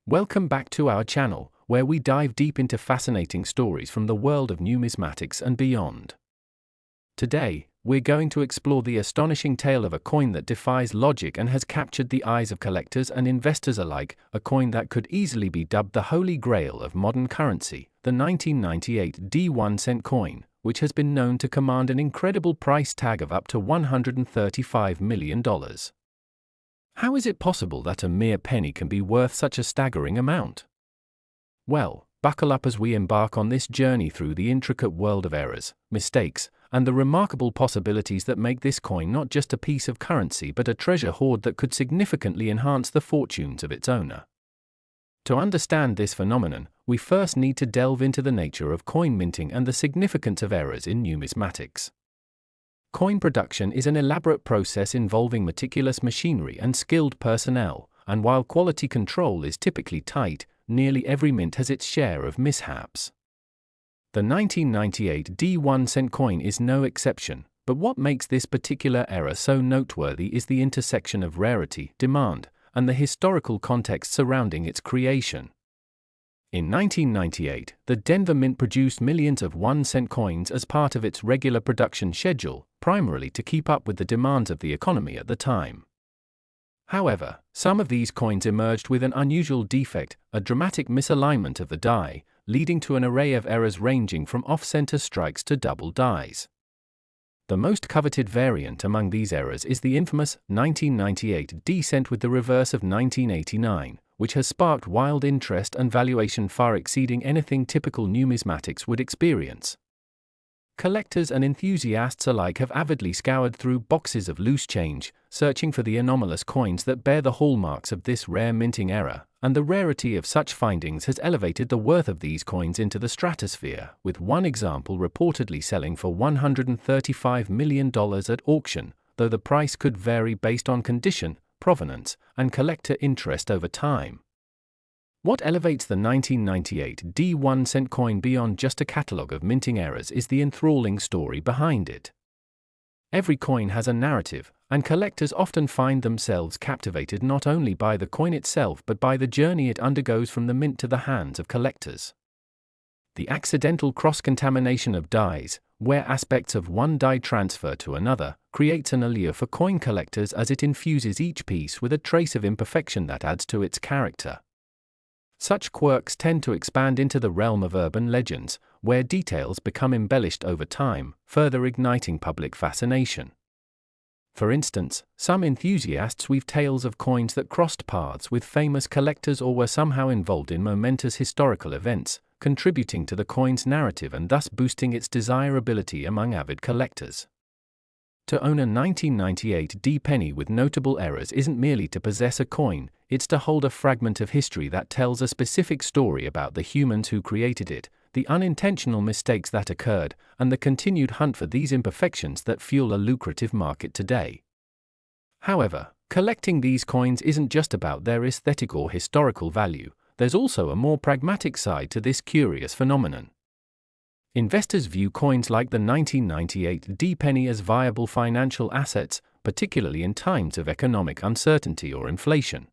Welcome back to our channel, where we dive deep into fascinating stories from the world of numismatics and beyond. Today, we're going to explore the astonishing tale of a coin that defies logic and has captured the eyes of collectors and investors alike, a coin that could easily be dubbed the holy grail of modern currency, the 1998 Die 1-cent coin, which has been known to command an incredible price tag of up to $135 million. How is it possible that a mere penny can be worth such a staggering amount? Well, buckle up as we embark on this journey through the intricate world of errors, mistakes, and the remarkable possibilities that make this coin not just a piece of currency but a treasure hoard that could significantly enhance the fortunes of its owner. To understand this phenomenon, we first need to delve into the nature of coin minting and the significance of errors in numismatics. Coin production is an elaborate process involving meticulous machinery and skilled personnel, and while quality control is typically tight, nearly every mint has its share of mishaps. The 1998 Die 1-cent coin is no exception, but what makes this particular error so noteworthy is the intersection of rarity, demand, and the historical context surrounding its creation. In 1998, the Denver Mint produced millions of 1-cent coins as part of its regular production schedule, primarily to keep up with the demands of the economy at the time. However, some of these coins emerged with an unusual defect, a dramatic misalignment of the die, leading to an array of errors ranging from off-center strikes to double dies. The most coveted variant among these errors is the infamous 1998 Die cent with the reverse of 1989, which has sparked wild interest and valuation far exceeding anything typical numismatics would experience. Collectors and enthusiasts alike have avidly scoured through boxes of loose change, searching for the anomalous coins that bear the hallmarks of this rare minting error, and the rarity of such findings has elevated the worth of these coins into the stratosphere, with one example reportedly selling for $135 million at auction, though the price could vary based on condition, provenance, and collector interest over time. What elevates the 1998 Die 1-cent coin beyond just a catalogue of minting errors is the enthralling story behind it. Every coin has a narrative, and collectors often find themselves captivated not only by the coin itself but by the journey it undergoes from the mint to the hands of collectors. The accidental cross-contamination of dies, where aspects of one die transfer to another, creates an allure for coin collectors as it infuses each piece with a trace of imperfection that adds to its character. Such quirks tend to expand into the realm of urban legends, where details become embellished over time, further igniting public fascination. For instance, some enthusiasts weave tales of coins that crossed paths with famous collectors or were somehow involved in momentous historical events, contributing to the coin's narrative and thus boosting its desirability among avid collectors. To own a 1998 Die penny with notable errors isn't merely to possess a coin, it's to hold a fragment of history that tells a specific story about the humans who created it, the unintentional mistakes that occurred, and the continued hunt for these imperfections that fuel a lucrative market today. However, collecting these coins isn't just about their aesthetic or historical value, there's also a more pragmatic side to this curious phenomenon. Investors view coins like the 1998 Die penny as viable financial assets, particularly in times of economic uncertainty or inflation.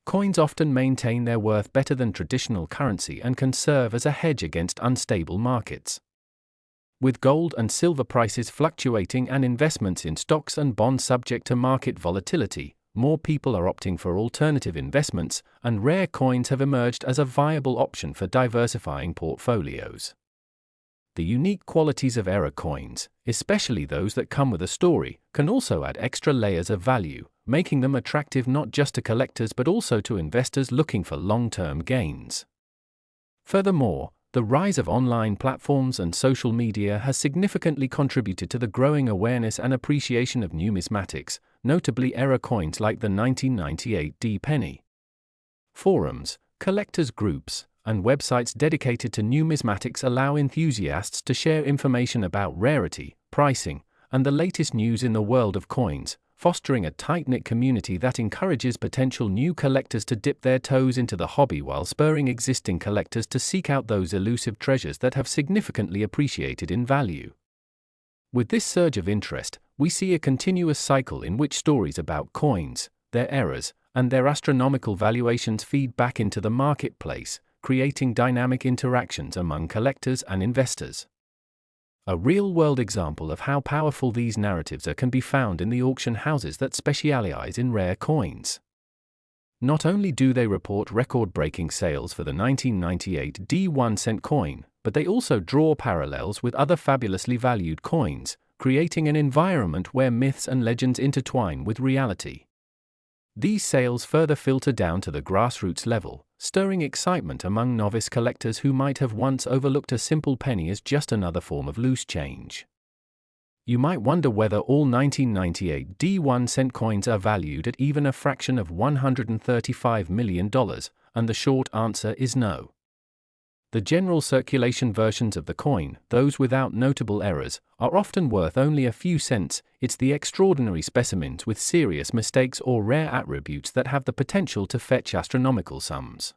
Coins often maintain their worth better than traditional currency and can serve as a hedge against unstable markets. With gold and silver prices fluctuating and investments in stocks and bonds subject to market volatility, more people are opting for alternative investments, and rare coins have emerged as a viable option for diversifying portfolios. The unique qualities of error coins, especially those that come with a story, can also add extra layers of value, making them attractive not just to collectors but also to investors looking for long-term gains. Furthermore, the rise of online platforms and social media has significantly contributed to the growing awareness and appreciation of numismatics, notably error coins like the 1998 Die penny. Forums, collectors' groups, and websites dedicated to numismatics allow enthusiasts to share information about rarity, pricing, and the latest news in the world of coins, fostering a tight-knit community that encourages potential new collectors to dip their toes into the hobby while spurring existing collectors to seek out those elusive treasures that have significantly appreciated in value. With this surge of interest, we see a continuous cycle in which stories about coins, their errors, and their astronomical valuations feed back into the marketplace, creating dynamic interactions among collectors and investors. A real-world example of how powerful these narratives are can be found in the auction houses that specialize in rare coins. Not only do they report record-breaking sales for the 1998 D1 cent coin, but they also draw parallels with other fabulously valued coins, creating an environment where myths and legends intertwine with reality. These sales further filter down to the grassroots level, stirring excitement among novice collectors who might have once overlooked a simple penny as just another form of loose change. You might wonder whether all 1998 D1 cent coins are valued at even a fraction of $135 million, and the short answer is no. The general circulation versions of the coin, those without notable errors, are often worth only a few cents. It's the extraordinary specimens with serious mistakes or rare attributes that have the potential to fetch astronomical sums.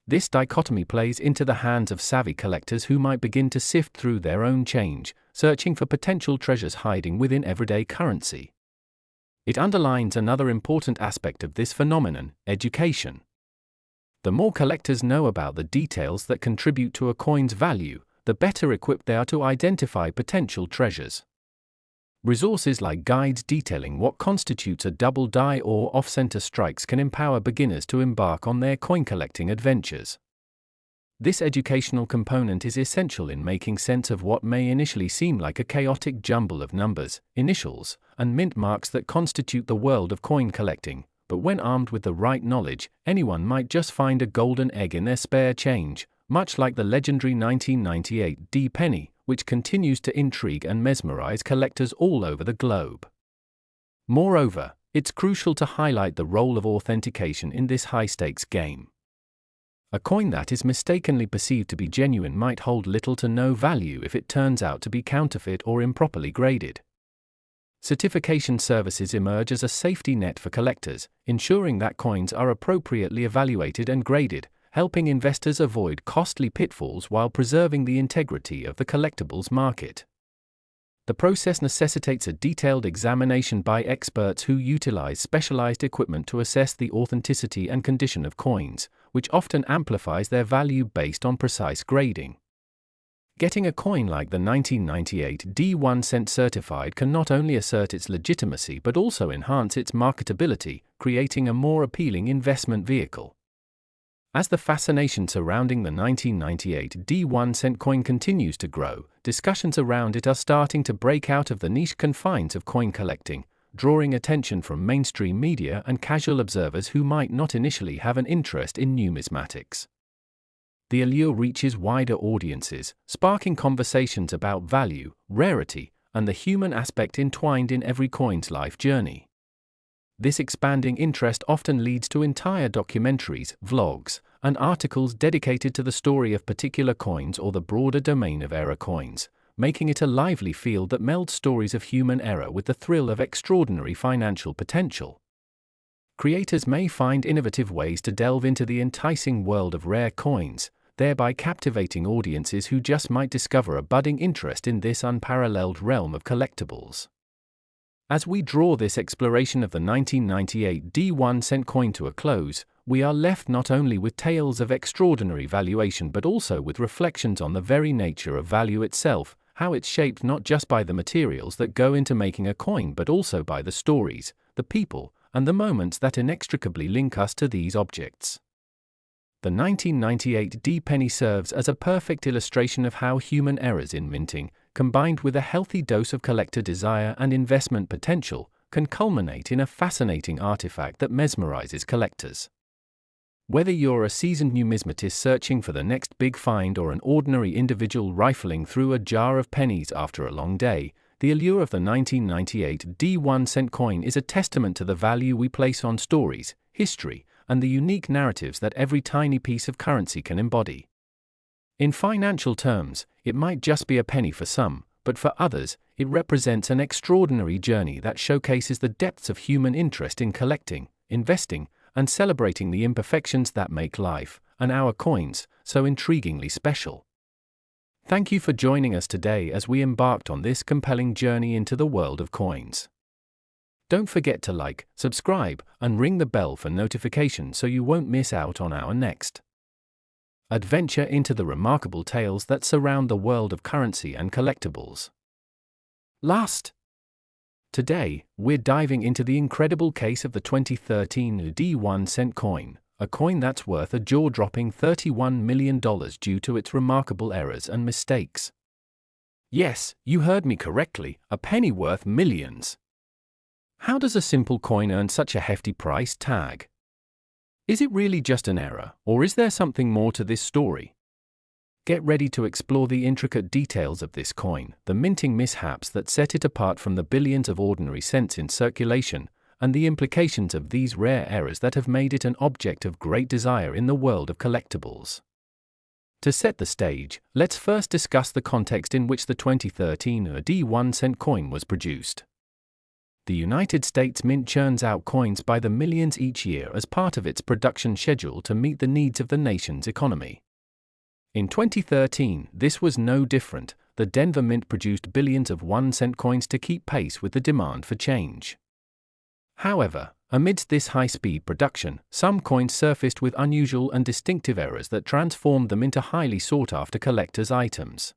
This dichotomy plays into the hands of savvy collectors who might begin to sift through their own change, searching for potential treasures hiding within everyday currency. It underlines another important aspect of this phenomenon: education. The more collectors know about the details that contribute to a coin's value, the better equipped they are to identify potential treasures. Resources like guides detailing what constitutes a double die or off-center strikes can empower beginners to embark on their coin-collecting adventures. This educational component is essential in making sense of what may initially seem like a chaotic jumble of numbers, initials, and mint marks that constitute the world of coin collecting. But when armed with the right knowledge, anyone might just find a golden egg in their spare change, much like the legendary 1998 D penny, which continues to intrigue and mesmerize collectors all over the globe. Moreover, it's crucial to highlight the role of authentication in this high-stakes game. A coin that is mistakenly perceived to be genuine might hold little to no value if it turns out to be counterfeit or improperly graded. Certification services emerge as a safety net for collectors, ensuring that coins are appropriately evaluated and graded, helping investors avoid costly pitfalls while preserving the integrity of the collectibles market. The process necessitates a detailed examination by experts who utilize specialized equipment to assess the authenticity and condition of coins, which often amplifies their value based on precise grading. Getting a coin like the 1998 D1 cent certified can not only assert its legitimacy but also enhance its marketability, creating a more appealing investment vehicle. As the fascination surrounding the 1998 D1 cent coin continues to grow, discussions around it are starting to break out of the niche confines of coin collecting, drawing attention from mainstream media and casual observers who might not initially have an interest in numismatics. The allure reaches wider audiences, sparking conversations about value, rarity, and the human aspect entwined in every coin's life journey. This expanding interest often leads to entire documentaries, vlogs, and articles dedicated to the story of particular coins or the broader domain of error coins, making it a lively field that melds stories of human error with the thrill of extraordinary financial potential. Creators may find innovative ways to delve into the enticing world of rare coins, thereby captivating audiences who just might discover a budding interest in this unparalleled realm of collectibles. As we draw this exploration of the 1998 D1 cent coin to a close, we are left not only with tales of extraordinary valuation but also with reflections on the very nature of value itself, how it's shaped not just by the materials that go into making a coin but also by the stories, the people, and the moments that inextricably link us to these objects. The 1998 D penny serves as a perfect illustration of how human errors in minting, combined with a healthy dose of collector desire and investment potential, can culminate in a fascinating artifact that mesmerizes collectors. Whether you're a seasoned numismatist searching for the next big find or an ordinary individual rifling through a jar of pennies after a long day, the allure of the 1998 D1 cent coin is a testament to the value we place on stories, history, and the unique narratives that every tiny piece of currency can embody. In financial terms, it might just be a penny for some, but for others, it represents an extraordinary journey that showcases the depths of human interest in collecting, investing, and celebrating the imperfections that make life, and our coins, so intriguingly special. Thank you for joining us today as we embarked on this compelling journey into the world of coins. Don't forget to like, subscribe, and ring the bell for notifications so you won't miss out on our next adventure into the remarkable tales that surround the world of currency and collectibles. Today, we're diving into the incredible case of the 2013 D1 coin, a coin that's worth a jaw-dropping $31 million due to its remarkable errors and mistakes. Yes, you heard me correctly, a penny worth millions. How does a simple coin earn such a hefty price tag? Is it really just an error, or is there something more to this story? Get ready to explore the intricate details of this coin, the minting mishaps that set it apart from the billions of ordinary cents in circulation, and the implications of these rare errors that have made it an object of great desire in the world of collectibles. To set the stage, let's first discuss the context in which the 2013 D1 coin was produced. The United States Mint churns out coins by the millions each year as part of its production schedule to meet the needs of the nation's economy. In 2013, this was no different. The Denver Mint produced billions of 1-cent coins to keep pace with the demand for change. However, amidst this high-speed production, some coins surfaced with unusual and distinctive errors that transformed them into highly sought-after collector's items.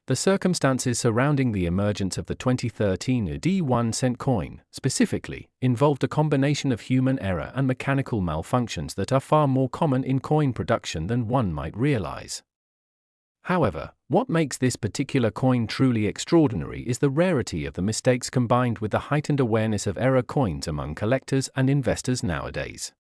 The circumstances surrounding the emergence of the 2013 D1 coin, specifically, involved a combination of human error and mechanical malfunctions that are far more common in coin production than one might realize. However, what makes this particular coin truly extraordinary is the rarity of the mistakes combined with the heightened awareness of error coins among collectors and investors nowadays.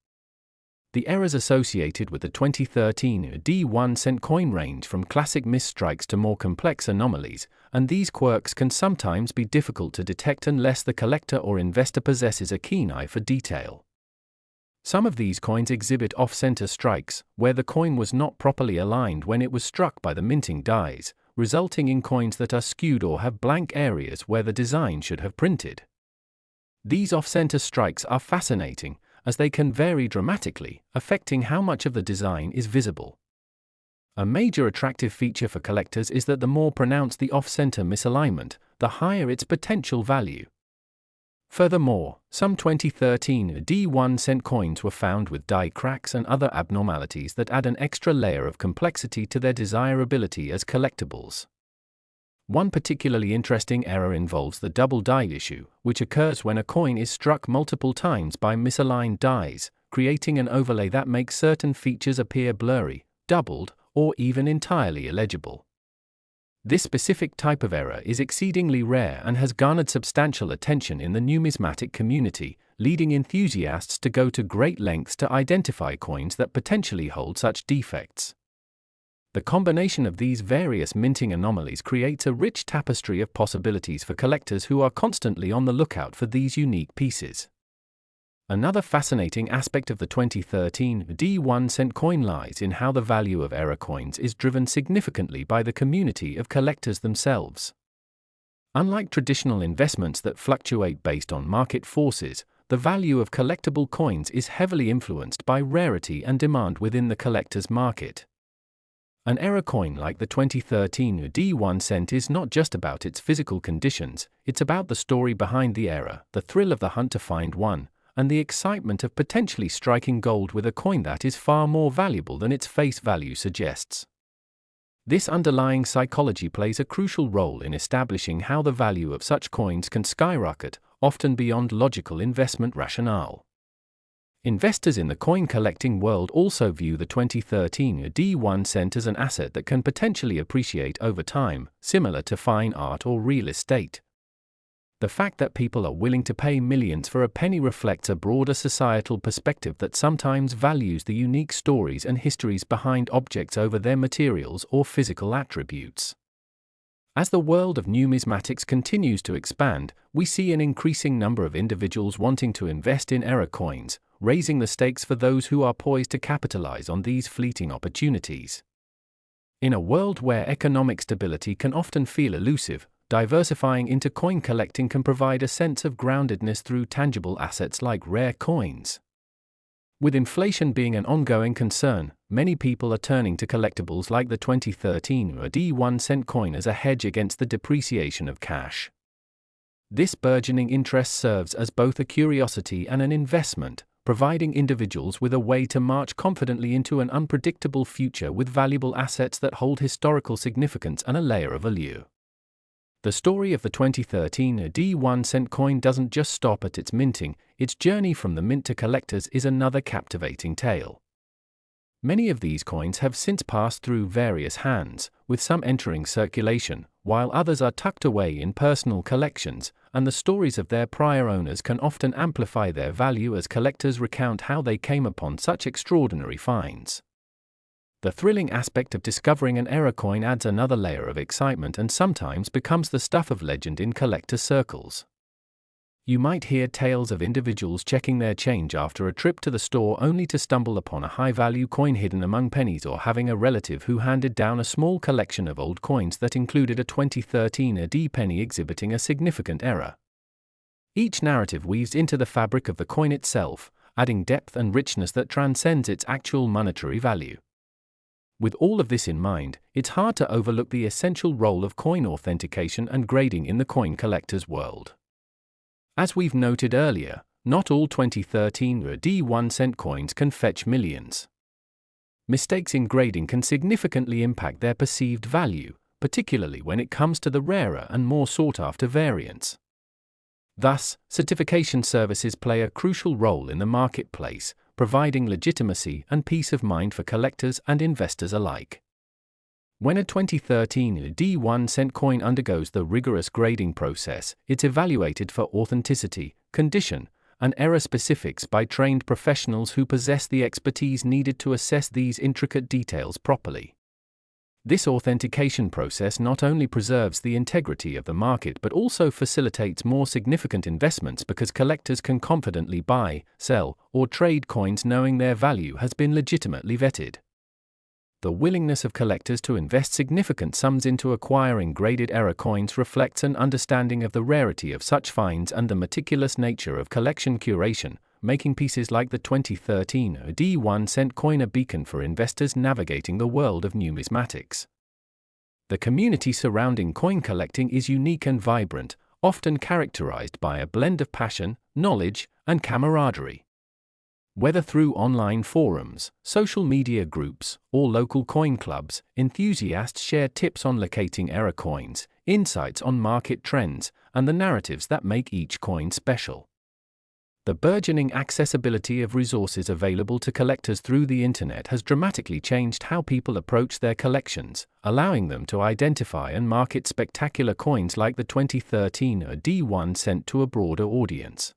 The errors associated with the 2013 D1 coin range from classic misstrikes to more complex anomalies, and these quirks can sometimes be difficult to detect unless the collector or investor possesses a keen eye for detail. Some of these coins exhibit off-center strikes, where the coin was not properly aligned when it was struck by the minting dies, resulting in coins that are skewed or have blank areas where the design should have printed. These off-center strikes are fascinating, as they can vary dramatically, affecting how much of the design is visible. A major attractive feature for collectors is that the more pronounced the off-center misalignment, the higher its potential value. Furthermore, some 2013 D1 coins were found with die cracks and other abnormalities that add an extra layer of complexity to their desirability as collectibles. One particularly interesting error involves the double die issue, which occurs when a coin is struck multiple times by misaligned dies, creating an overlay that makes certain features appear blurry, doubled, or even entirely illegible. This specific type of error is exceedingly rare and has garnered substantial attention in the numismatic community, leading enthusiasts to go to great lengths to identify coins that potentially hold such defects. The combination of these various minting anomalies creates a rich tapestry of possibilities for collectors who are constantly on the lookout for these unique pieces. Another fascinating aspect of the 2013 D1 coin lies in how the value of error coins is driven significantly by the community of collectors themselves. Unlike traditional investments that fluctuate based on market forces, the value of collectible coins is heavily influenced by rarity and demand within the collector's market. An error coin like the 2013 D1 is not just about its physical conditions, it's about the story behind the error, the thrill of the hunt to find one, and the excitement of potentially striking gold with a coin that is far more valuable than its face value suggests. This underlying psychology plays a crucial role in establishing how the value of such coins can skyrocket, often beyond logical investment rationale. Investors in the coin collecting world also view the 2013 D1 as an asset that can potentially appreciate over time, similar to fine art or real estate. The fact that people are willing to pay millions for a penny reflects a broader societal perspective that sometimes values the unique stories and histories behind objects over their materials or physical attributes. As the world of numismatics continues to expand, we see an increasing number of individuals wanting to invest in error coins, raising the stakes for those who are poised to capitalize on these fleeting opportunities. In a world where economic stability can often feel elusive, diversifying into coin collecting can provide a sense of groundedness through tangible assets like rare coins. With inflation being an ongoing concern, many people are turning to collectibles like the 2013 D1 coin as a hedge against the depreciation of cash. This burgeoning interest serves as both a curiosity and an investment, providing individuals with a way to march confidently into an unpredictable future with valuable assets that hold historical significance and a layer of allure. The story of the 2013 Die 1-cent coin doesn't just stop at its minting, its journey from the mint to collectors is another captivating tale. Many of these coins have since passed through various hands, with some entering circulation, while others are tucked away in personal collections, and the stories of their prior owners can often amplify their value as collectors recount how they came upon such extraordinary finds. The thrilling aspect of discovering an error coin adds another layer of excitement and sometimes becomes the stuff of legend in collector circles. You might hear tales of individuals checking their change after a trip to the store only to stumble upon a high-value coin hidden among pennies, or having a relative who handed down a small collection of old coins that included a 2013 D penny exhibiting a significant error. Each narrative weaves into the fabric of the coin itself, adding depth and richness that transcends its actual monetary value. With all of this in mind, it's hard to overlook the essential role of coin authentication and grading in the coin collector's world. As we've noted earlier, not all 2013 D 1-cent coins can fetch millions. Mistakes in grading can significantly impact their perceived value, particularly when it comes to the rarer and more sought-after variants. Thus, certification services play a crucial role in the marketplace, providing legitimacy and peace of mind for collectors and investors alike. When a 2013 D 1-cent coin undergoes the rigorous grading process, it's evaluated for authenticity, condition, and error specifics by trained professionals who possess the expertise needed to assess these intricate details properly. This authentication process not only preserves the integrity of the market but also facilitates more significant investments because collectors can confidently buy, sell, or trade coins knowing their value has been legitimately vetted. The willingness of collectors to invest significant sums into acquiring graded error coins reflects an understanding of the rarity of such finds and the meticulous nature of collection curation, making pieces like the 2013 D 1-cent coin a beacon for investors navigating the world of numismatics. The community surrounding coin collecting is unique and vibrant, often characterized by a blend of passion, knowledge, and camaraderie. Whether through online forums, social media groups, or local coin clubs, enthusiasts share tips on locating error coins, insights on market trends, and the narratives that make each coin special. The burgeoning accessibility of resources available to collectors through the internet has dramatically changed how people approach their collections, allowing them to identify and market spectacular coins like the 2013 D 1-cent to a broader audience.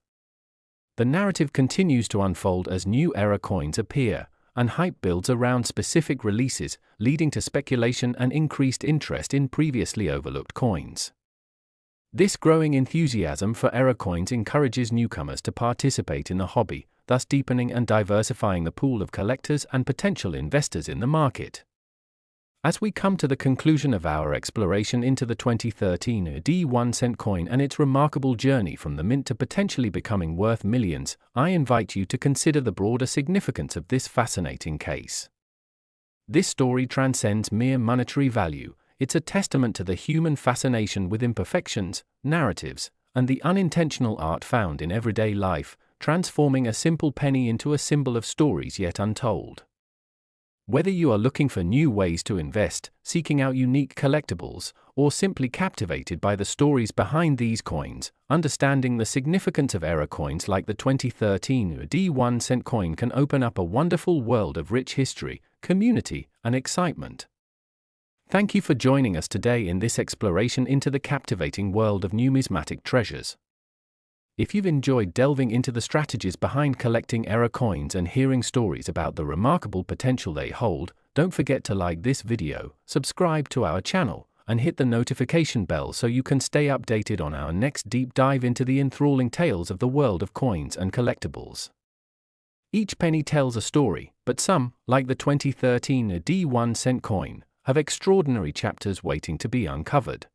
The narrative continues to unfold as new error coins appear, and hype builds around specific releases, leading to speculation and increased interest in previously overlooked coins. This growing enthusiasm for error coins encourages newcomers to participate in the hobby, thus deepening and diversifying the pool of collectors and potential investors in the market. As we come to the conclusion of our exploration into the 2013 D 1-cent coin and its remarkable journey from the mint to potentially becoming worth millions, I invite you to consider the broader significance of this fascinating case. This story transcends mere monetary value. It's a testament to the human fascination with imperfections, narratives, and the unintentional art found in everyday life, transforming a simple penny into a symbol of stories yet untold. Whether you are looking for new ways to invest, seeking out unique collectibles, or simply captivated by the stories behind these coins, understanding the significance of error coins like the 2013 D 1-cent coin can open up a wonderful world of rich history, community, and excitement. Thank you for joining us today in this exploration into the captivating world of numismatic treasures. If you've enjoyed delving into the strategies behind collecting error coins and hearing stories about the remarkable potential they hold, don't forget to like this video, subscribe to our channel, and hit the notification bell so you can stay updated on our next deep dive into the enthralling tales of the world of coins and collectibles. Each penny tells a story, but some, like the 2013 D 1-cent coin, have extraordinary chapters waiting to be uncovered.